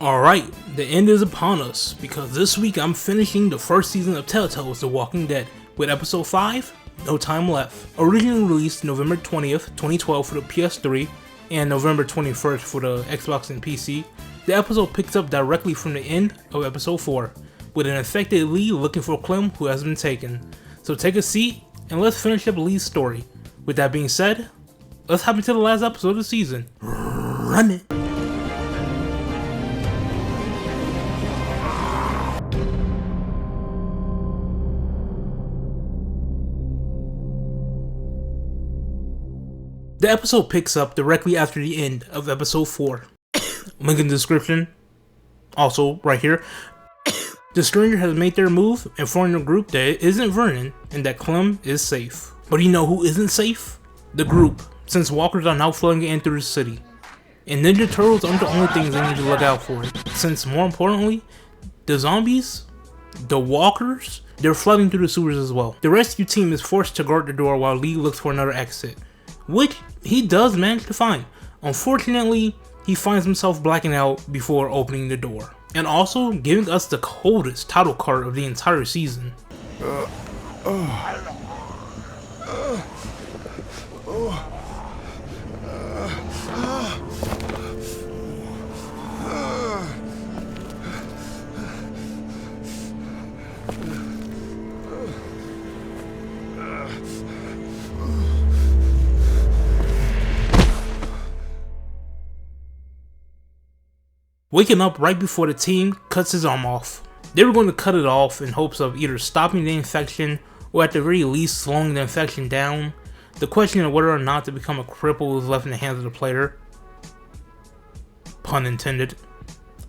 Alright, the end is upon us, because this week I'm finishing the first season of Telltale's The Walking Dead, with episode 5, No Time Left. Originally released November 20th, 2012 for the PS3, and November 21st for the Xbox and PC, the episode picks up directly from the end of episode 4, with an infected Lee looking for Clem who has been taken. So take a seat, and let's finish up Lee's story. With that being said, let's hop into the last episode of the season. Run it! The episode picks up directly after the end of episode 4. Link in the description. Also, right here. The stranger has made their move, informing the group that it isn't Vernon and that Clem is safe. But you know who isn't safe? The group, since walkers are now flooding in through the city. And Ninja Turtles aren't the only things they need to look out for, since more importantly, the zombies, the walkers, they're flooding through the sewers as well. The rescue team is forced to guard the door while Lee looks for another exit, which he does manage to find. Unfortunately, he finds himself blacking out before opening the door, and also giving us the coldest title card of the entire season. Waking up right before the team cuts his arm off. They were going to cut it off in hopes of either stopping the infection or at the very least slowing the infection down. The question of whether or not to become a cripple is left in the hands of the player. Pun intended.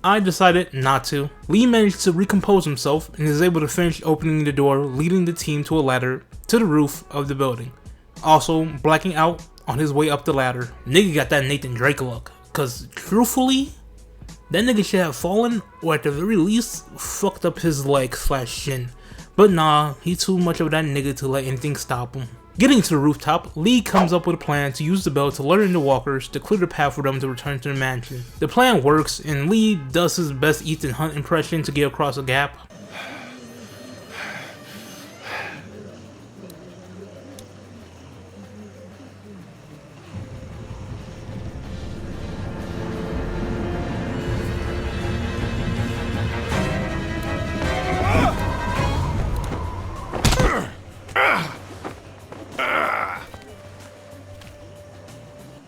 I decided not to. Lee managed to recompose himself and is able to finish opening the door, leading the team to a ladder to the roof of the building. Also blacking out on his way up the ladder. Nigga got that Nathan Drake look, cause truthfully, that nigga should have fallen, or at the very least, fucked up his leg / shin. But nah, he too much of that nigga to let anything stop him. Getting to the rooftop, Lee comes up with a plan to use the bell to alert in the walkers to clear the path for them to return to the mansion. The plan works, and Lee does his best Ethan Hunt impression to get across a gap.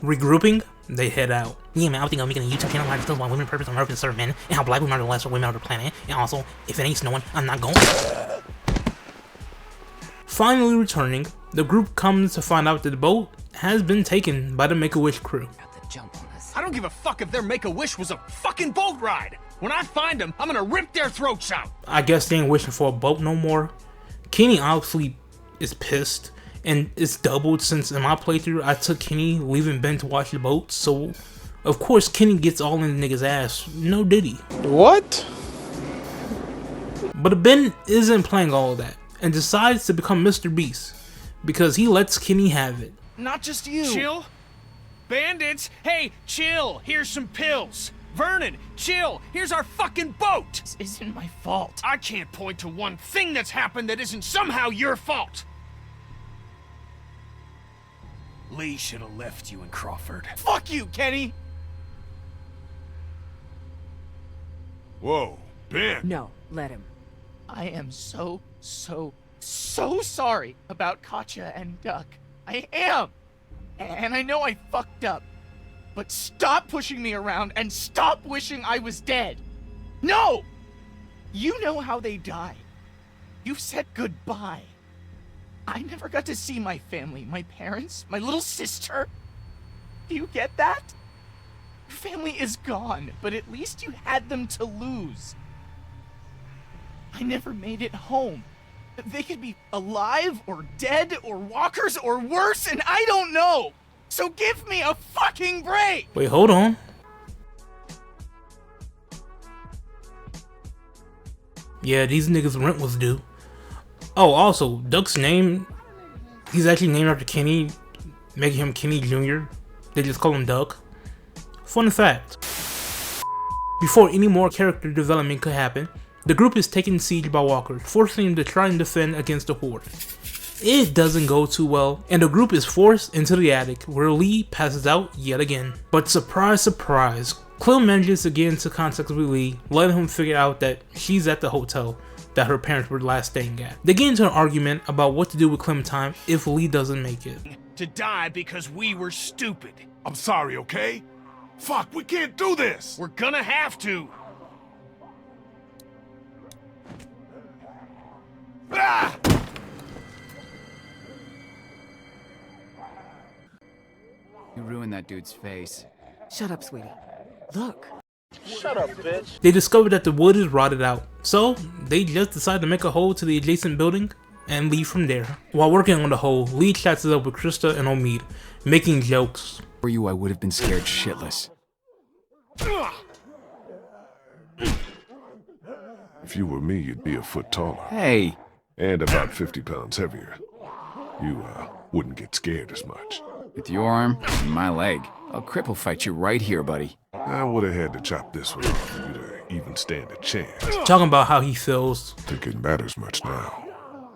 Regrouping, they head out. Yeah, man, I think I'm making a YouTube channel where I discuss why women purpose on Earth and serve men, and how black women are the lesser women of the planet, and also, if it ain't snowing, I'm not going. Finally returning, the group comes to find out that the boat has been taken by the Make-A-Wish crew. I don't give a fuck if their Make-A-Wish was a fucking boat ride! When I find them, I'm gonna rip their throats out! I guess they ain't wishing for a boat no more. Kenny obviously is pissed. And it's doubled since in my playthrough I took Kenny leaving Ben to watch the boat, so of course Kenny gets all in the nigga's ass. No diddy. What? But Ben isn't playing all of that and decides to become Mr. Beast because he lets Kenny have it. Not just you. Chill. Bandits, hey, chill. Here's some pills. Vernon, chill. Here's our fucking boat. This isn't my fault. I can't point to one thing that's happened that isn't somehow your fault. Lee should have left you in Crawford. Fuck you, Kenny! Whoa, Ben! No, let him. I am so sorry about Katja and Duck. I am! And I know I fucked up. But stop pushing me around and stop wishing I was dead! No! You know how they die. You said goodbye. I never got to see my family, my parents, my little sister. Do you get that? Your family is gone, but at least you had them to lose. I never made it home. They could be alive, or dead, or walkers, or worse, and I don't know! So give me a fucking break! Wait, hold on. Yeah, these niggas' rent was due. Oh, also, Duck's name, he's actually named after Kenny, making him Kenny Jr. They just call him Duck. Fun fact. Before any more character development could happen, the group is taken siege by walkers, forcing them to try and defend against the horde. It doesn't go too well, and the group is forced into the attic, where Lee passes out yet again. But surprise, surprise, Clem manages to get into contact with Lee, letting him figure out that she's at the hotel that her parents were last staying at. They get into an argument about what to do with Clementine if Lee doesn't make it. To die because we were stupid. I'm sorry, okay? Fuck, we can't do this! We're gonna have to. Ah! You ruined that dude's face. Shut up, sweetie. Look. They discover that the wood is rotted out, so they just decide to make a hole to the adjacent building and leave from there. While working on the hole, Lee chats it up with Krista and Omid, making jokes. For you, I would have been scared shitless. If you were me, you'd be a foot taller. Hey! And about 50 pounds heavier. You, wouldn't get scared as much. With your arm and my leg, I'll cripple fight you right here, buddy. I would have had to chop this one off for you to even stand a chance. Talking about how he feels. Think it matters much now.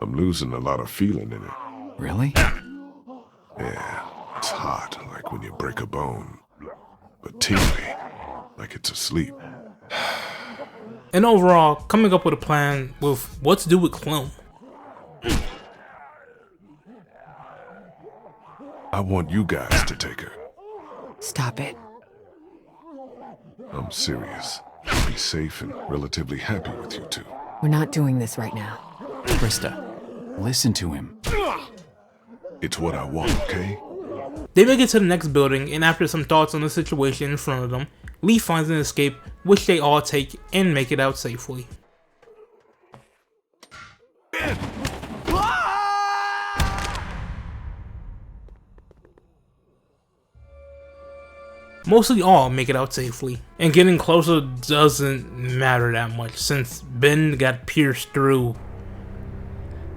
I'm losing a lot of feeling in it. Really? Yeah, it's hot, like when you break a bone. But tingly, like it's asleep. And overall, coming up with a plan with what to do with Clem. I want you guys to take her. Stop it. I'm serious. I'll be safe and relatively happy with you two. We're not doing this right now. Krista, listen to him. It's what I want, okay? They make it to the next building, and after some thoughts on the situation in front of them, Lee finds an escape, which they all take and make it out safely. Mostly all make it out safely, and getting closer doesn't matter that much since Ben got pierced through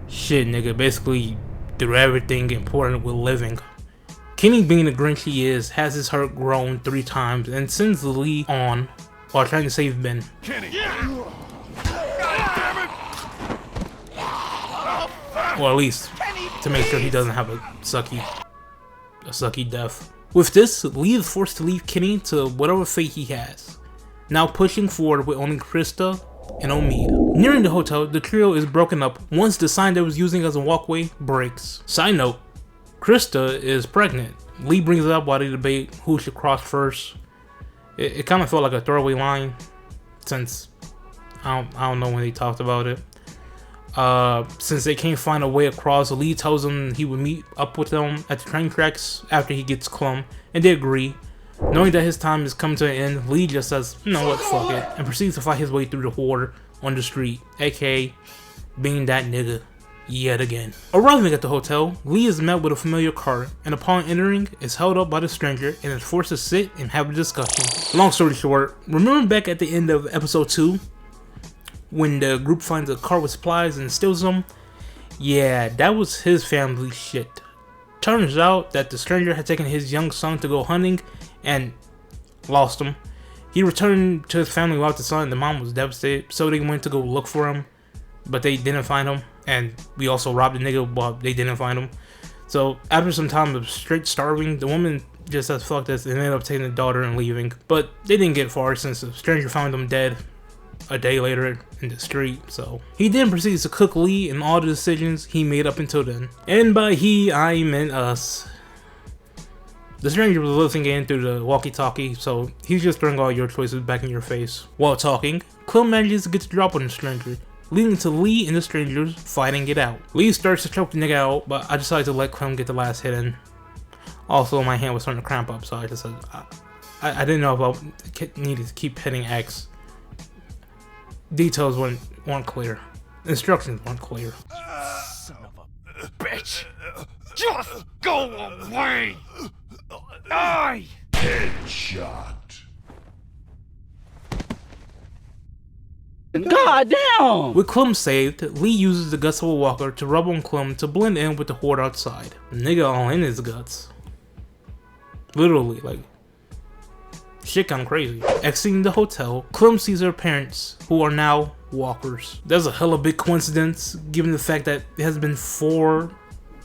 shit, nigga, basically through everything important with living. Kenny, being the Grinch he is, has his hurt grown 3 times and sends Lee on while trying to save Ben. Kenny! Or at least to make sure he doesn't have a sucky death. With this, Lee is forced to leave Kenny to whatever fate he has, now pushing forward with only Krista and Omid. Nearing the hotel, the trio is broken up once the sign they was using as a walkway breaks. Side note, Krista is pregnant. Lee brings it up while they debate who should cross first. It kind of felt like a throwaway line, since I don't know when they talked about it. Since they can't find a way across, Lee tells them he would meet up with them at the train tracks after he gets Clem, and they agree. Knowing that his time is coming to an end, Lee just says, you know what, fuck it, and proceeds to fight his way through the horde on the street, aka being that nigga yet again. Arriving at the hotel, Lee is met with a familiar car, and upon entering, is held up by the stranger and is forced to sit and have a discussion. Long story short, remember back at the end of episode 2? When the group finds a car with supplies and steals them? Yeah, that was his family shit. Turns out that the stranger had taken his young son to go hunting and lost him. He returned to his family without the son. The mom was devastated, so they went to go look for him, but they didn't find him. And we also robbed the nigga, but they didn't find him. So after some time of straight starving, the woman just says fuck this and ended up taking the daughter and leaving. But they didn't get far since the stranger found them dead a day later in the street. So he then proceeds to cook Lee and all the decisions he made up until then. And by he, I meant us. The stranger was listening in through the walkie-talkie, so he's just throwing all your choices back in your face. While talking, Clem manages to get the drop on the stranger, leading to Lee and the strangers fighting it out. Lee starts to choke the nigga out, but I decided to let Clem get the last hit in. Also, my hand was starting to cramp up, so I just said, I didn't know if I needed to keep hitting X. Details weren't clear. Instructions weren't clear. Son of a bitch! Just go away! Die! Headshot. With Clem saved, Lee uses the guts of a walker to rub on Clem to blend in with the horde outside. The nigga all in his guts. Literally, like, Shit gone crazy. Exiting the hotel, Clem sees her parents, who are now walkers. That's a hella big coincidence, given the fact that it has been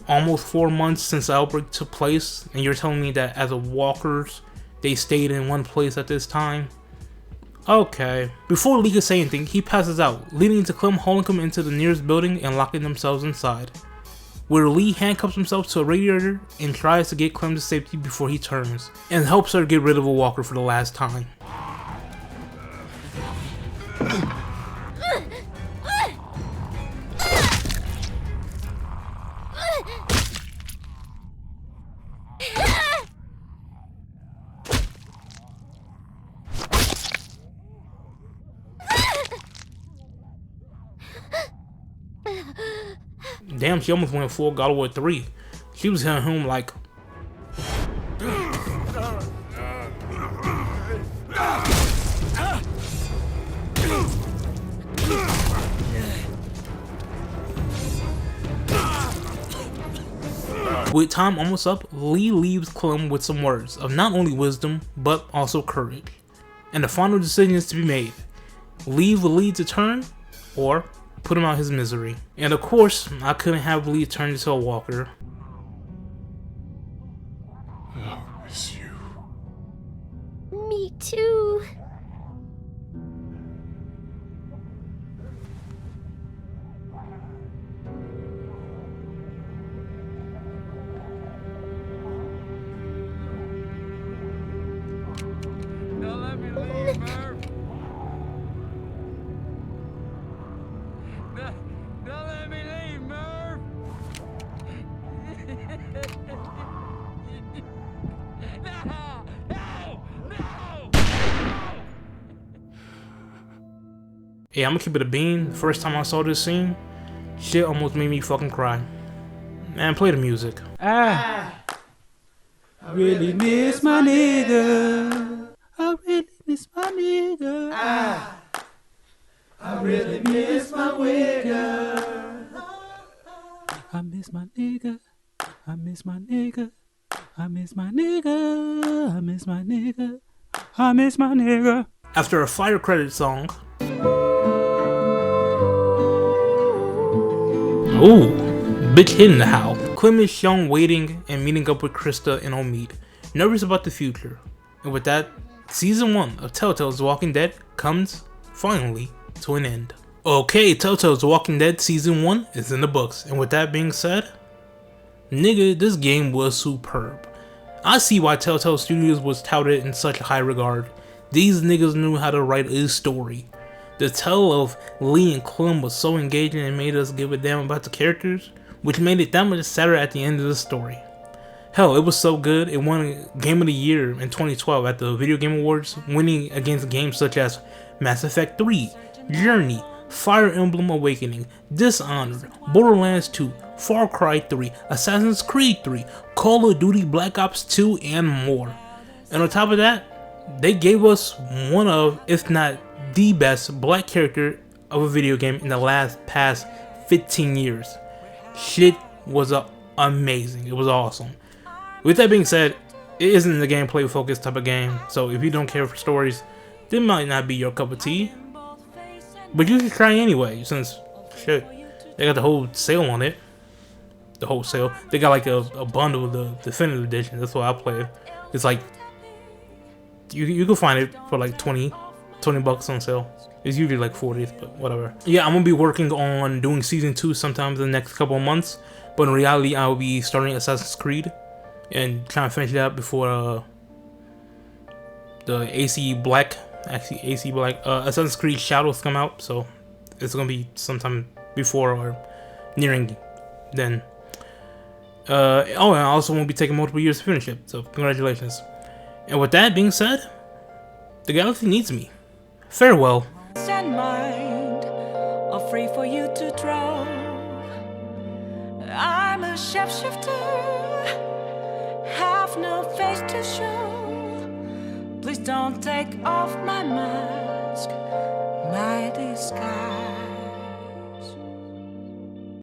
almost 4 months since the outbreak took place, and you're telling me that as a walkers, they stayed in one place at this time? Okay. Before Lee could say anything, he passes out, leading to Clem hauling him into the nearest building and locking themselves inside, where Lee handcuffs himself to a radiator and tries to get Clem to safety before he turns, and helps her get rid of a walker for the last time. Damn, she almost went full God of War 3. She was hitting him like... With time almost up, Lee leaves Clem with some words of not only wisdom, but also courage. And the final decision is to be made. Leave Lee to turn, or put him out his misery. And of course, I couldn't have Lee turn into a walker. I'll miss you. Me too. Don't let me leave, Murph. Don't let me leave, Murph. No! Hey, I'm gonna keep it a bean. The first time I saw this scene, shit almost made me fucking cry. Man, play the music. I really miss my nigga. I really miss my nigga. I really miss my nigga. I miss my nigga. I miss my nigga. I miss my nigga. I miss my nigga. I miss my nigga. After a fire credit song. Ooh, bitch hitting the howl. Clem is shown waiting and meeting up with Krista and Omid, nervous about the future. And with that, season 1 of Telltale's Walking Dead comes, finally, to an end. Okay, Telltale's Walking Dead season 1 is in the books, and with that being said, nigga, this game was superb. I see why Telltale Studios was touted in such high regard. These niggas knew how to write a story. The tale of Lee and Clem was so engaging and made us give a damn about the characters, which made it that much sadder at the end of the story. Hell, it was so good, it won Game of the Year in 2012 at the Video Game Awards, winning against games such as Mass Effect 3, Journey, Fire Emblem Awakening, Dishonored, Borderlands 2, Far Cry 3, Assassin's Creed 3, Call of Duty Black Ops 2, and more. And on top of that, they gave us one of, if not the best black character of a video game in the past 15 years. Shit was amazing. It was awesome. With that being said, it isn't a gameplay focused type of game, so if you don't care for stories, this might not be your cup of tea. But you should try anyway, since shit, they got the whole sale on it. The whole sale. They got like a bundle of the definitive edition. That's what I played. It's like you can find it for like 20 bucks on sale. It's usually like 40, but whatever. Yeah, I'm gonna be working on doing season 2 sometimes in the next couple of months, but in reality I will be starting Assassin's Creed and trying to finish it out before the AC Black Assassin's Creed Shadows come out, so it's gonna be sometime before or nearing then. Oh, and I also won't be taking multiple years to finish it, so congratulations. And with that being said, the galaxy needs me. Farewell. And mind are free for you to draw. I'm a shapeshifter, have no face to show. Please don't take off my mask, my disguise.